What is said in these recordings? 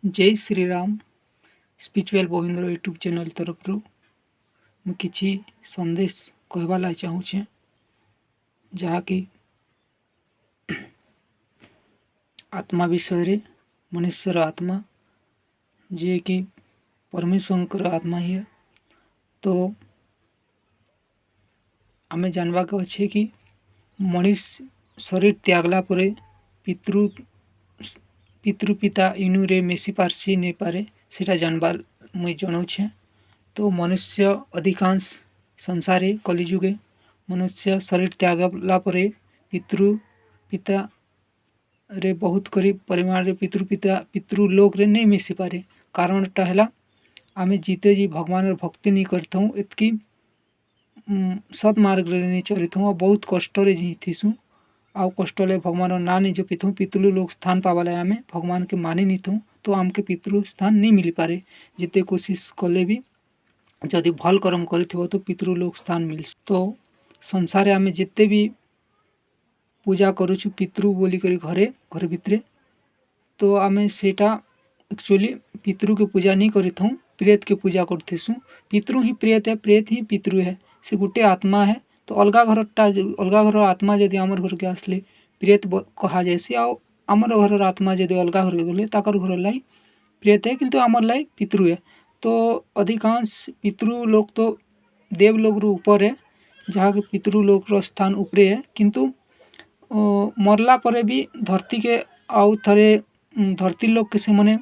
जय Shri Ram spiritual Govindar YouTube channel तरफ मु किछि संदेश कहवा ला चाहूँचे जहाँकि आत्मा विषय रे मनुष्यर आत्मा जे कि परमेश्वर आत्मा ही है। तो आमे जानवा के अच्छे कि मनुष्य शरीर त्यागला परे पितृ पिता इनु रे मिसी पारसी नहीं पारे सेटा जानबार मुई जनाऊे। तो मनुष्य अधिकांश संसार कलिजुगे मनुष्य शरीर त्यागला परे पिता रे बहुत करीब परिमाण रे पितृलोक रे नहीं मिसी पारे। कारणटा है आमे जीते जी भगवान भक्ति नहीं करथूँ एतकी सद मार्ग रे नहीं चलिथूँ बहुत कष्ट रे जीतीसु आउ कष्ट ले भगवान ना नहीं जपिथूँ पितृ लोक स्थान पावाले आमे भगवान के मानी नहीं थूँ तो आमके पितृ स्थान नहीं मिल पारे। जिते कोशिश कले भी जदि भल कर्म करिथिबो तो पितृ लोक स्थान मिल। तो संसार आमे जिते भी पूजा करूछु पितृ बोली करी घर भितरे तो आमे सेटा एक्चुअली पितृ के पूजा नहीं करिथूँ प्रेत के पूजा करथिसु। पितृ ही प्रेत है प्रेत ही पितृ है से गोटे आत्मा है। तो अलगा घर आत्मा जदि आमर घर के आसले प्रेत कहा जाएसी आमर घर आत्मा जदि अलगा घर के गले ताकर घर लाई प्रेत है किंतु आमर लाई पितृ है। तो अधिकांश पितृ लोक तो देव लोक रु ऊपर है जहाँ के पितृ लोक रो स्थान ऊपरे है किंतु मरला परे भी धरती के आउ थरे धरती लोक के से मने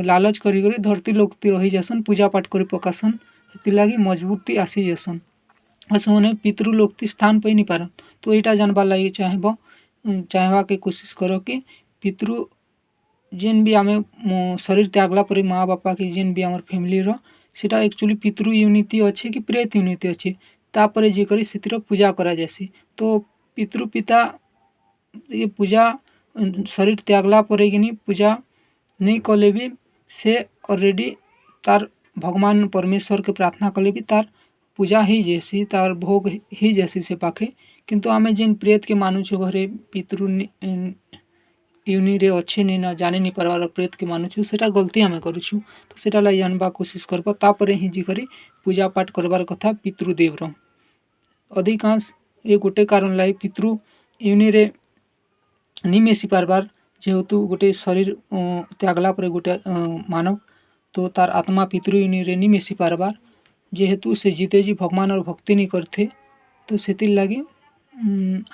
लालच करी धरती लोक ती रही जासन पूजा पाठ करी पकासन हेति लागी मजबूती आसी जासन से पितृ लोक ती स्थान पाई नहीं पार। तो यहाँ जानबार लगी चाहवा के कोशिश करो कि पितृ जेन भी आमे शरीर त्यागला पर माँ बापा के जेन भी आमर फैमिली रो सेटा एक्चुअली पितृ यूनिटी अच्छे कि प्रेत यूनिटी अच्छे तापर जे करी सेतिर पूजा करा जासी। तो पितृ पिता ये पूजा शरीर त्यागला पर कि पूजा नहीं कले भी से ऑलरेडी तार भगवान परमेश्वर के प्रार्थना कले भी तार पूजा ही जैसी तार भोग ही जैसी से पाखे। किंतु आमे जेन प्रेत के मानुछु घरे पितृ यूनि रे अच्छे नहीं ना जानी नहीं पारबार प्रेत के मानुछु सेटा गलती आमे करूछु। तो सेटा ला जानबा कोशिश करबा तापरे ही जी करी पूजा पाठ करबार कथा पितृदेव रो। अधिकांश ये गोटे कारण लाई पितृ यूनि रे नहीं मिसी पारबार जेहेतु गोटे शरीर त्यागला पर गोटे मानव तो तार आत्मा पितृ यूनि रे नहीं मिसी पारबार जेहेतु से जीते जी भगवान और भक्ति नहीं करते। तो सेतिर लगी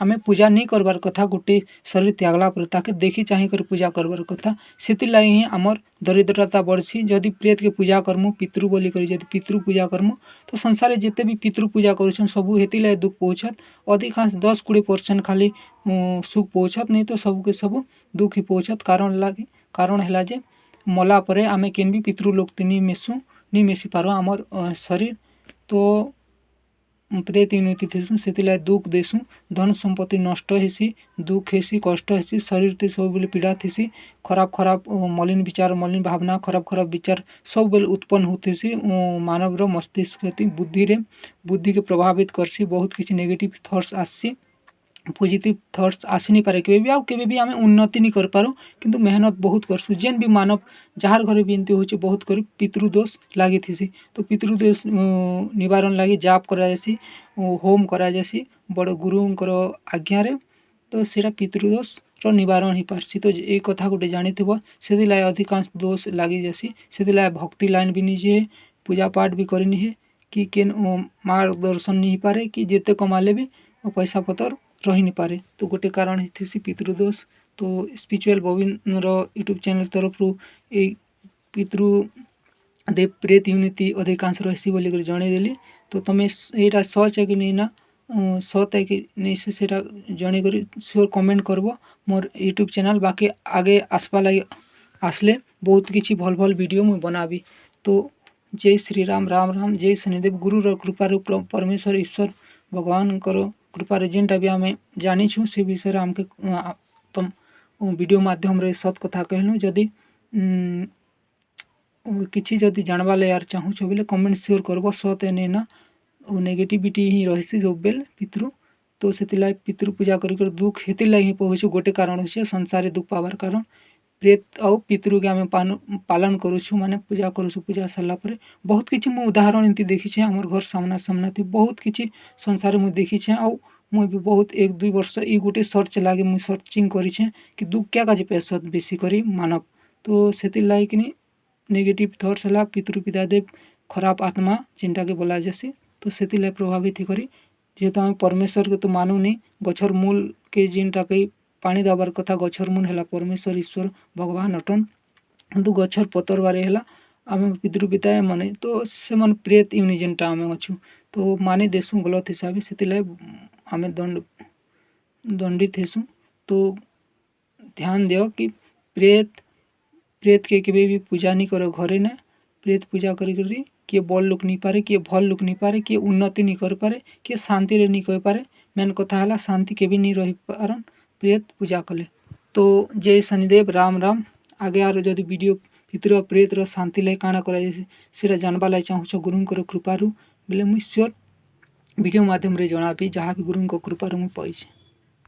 आमे पूजा नहीं करबार कथा गोटे शरीर त्यागला पर ताके देखी चाहे कर पूजा करबार कथा सेतिर लगी ही आमर दरिद्रता बढ़सी। जदि प्रेत के पूजा करमु पितृ बोली करी जदि पितृ पूजा करमु तो संसार जिते भी पितृ पूजा करुछन सबू हेति लगी दुख पहुँचत अधिकांश 10-20% खाली सुख पहुँचत नहीं तो सबके सब दुख ही पहुँचत। कारण है जे मला परे आमे केन भी पितृ लोक नहीं मिसी पारो आमर शरीर तो प्रेत यूनिटी थीसु से दुख देसु धन संपत्ति नष्ट हेसी दुख हेसी कष्ट हेसी शरीर ते सब बेले पीड़ा थीसी खराब मलिन विचार मलिन भावना खराब विचार सब बेले उत्पन्न होतीसी मानव रो मस्तिष्क बुद्धि के प्रभावित करसी बहुत किसी नेगेटिव थॉट्स आसी पॉजिटिव थॉट्स आसी नहीं पारे केबे भी आमे उन्नति नहीं कर पारो किंतु मेहनत बहुत करसु। जेन भी मानव जार घरे भी एमती होचे बहुत करी पितृदोष लागी थीसी तो पितृदोष निवारण लागी जाप करा जासी होम करा जासी बड़ गुरुंकर आज्ञा रे तो सेटा पितृदोष रो निवारण ही पारसी। तो ये कथा गोटे जानिथिबो सेदि लाय अधिकांश दोष लागी जासी सेदि लाय भक्ति लाइन भी निजे पूजा पाठ भी करनी है कि केन मार्गदर्शन नहीं पारे कि जेते कमाले भी पैसा पतर रही नहीं पारे। तो गोटे कारण थी पितृदोष। तो स्पिरिचुअल बॉबिन रो यूट्यूब चैनल तरफ पितृ देव प्रेत यूनिटी अधिकांश रही बोली जनईदेली। तो तुम्हें यहाँ सच है कि नहीं ना सत है कि नहीं से जन कर श्योर कमेंट करब मोर यूट्यूब चैनल बाकी आगे आसपा लगे आसले बहुत किसी भल भल वीडियो मुझे बनाबी। तो जय श्री राम राम राम जय शनिदेव गुरु कृपार परमेश्वर ईश्वर भगवान करो कृपार जेनटा भी आम जानीछू से विषय आमके तुम वीडियो माध्यम रे सत कथा कहलु जदि किसी जदि जानवा ले यार चाहूछ बोले कमेंट श्योर करब सत है नहीं ना नेगेटिविटी ही रही सब बेल पितृ। तो से पितृ पूजा कर दुख हेतिर लगी पहुँचू गोटे कारण हो संसार दुख पावार कारण प्रेत आउ पितृ के आम पालन करूँ माने पूजा करूँ पूजा सरला बहुत किसी मुझे उदाहरण एमती देखी आमर घर सामना सामना थी बहुत किसी संसार मुझे देखी आउ मुझे भी बहुत 1-2 वर्ष ये गोटे सर्च लगे मुझे सर्चिंग करें कि दुख क्या पैसा बेसी करी मानव तो से लगे नेगेटिव थट्स है पितृ पितादेव खराब आत्मा जिनटा के बोला जासी तो से प्रभावित करी जेहेतु आम परमेश्वर के तो मानुनी गछर मूल के जिनटा कई पानी दबार कथा गछर मूल है परमेश्वर ईश्वर भगवान अटन किंतु गछर पतर बारे है आम पितृ पिता माने तो से मन प्रेत यूनि जेनटा आम अच्छू तो मानी देसु गलत हिसाब से आम दंडित हेसु तो ध्यान दियो कि प्रेत के केबे भी पूजा नहीं करो घरे ने प्रेत पूजा करी किए बड़ लोक नहीं पारे किए भल लोक नहीं पारे किए उन्नति नहीं कर पारे किए शांति रे नहीं कर पारे मेन कथा है शांति के भी नहीं रही पारन प्रेत पूजा कले तो जय शनिदेव राम राम आगे आरो जदि वीडियो पितृ प्रेत शांति लाई काଣା करा जानवा लाई चाहूँ गुरुंकर कृपारू बोले मुझे श्योर वीडियो माध्यम रे जनाबी जहाँ भी गुरुंक कृपारू मुझे पाई।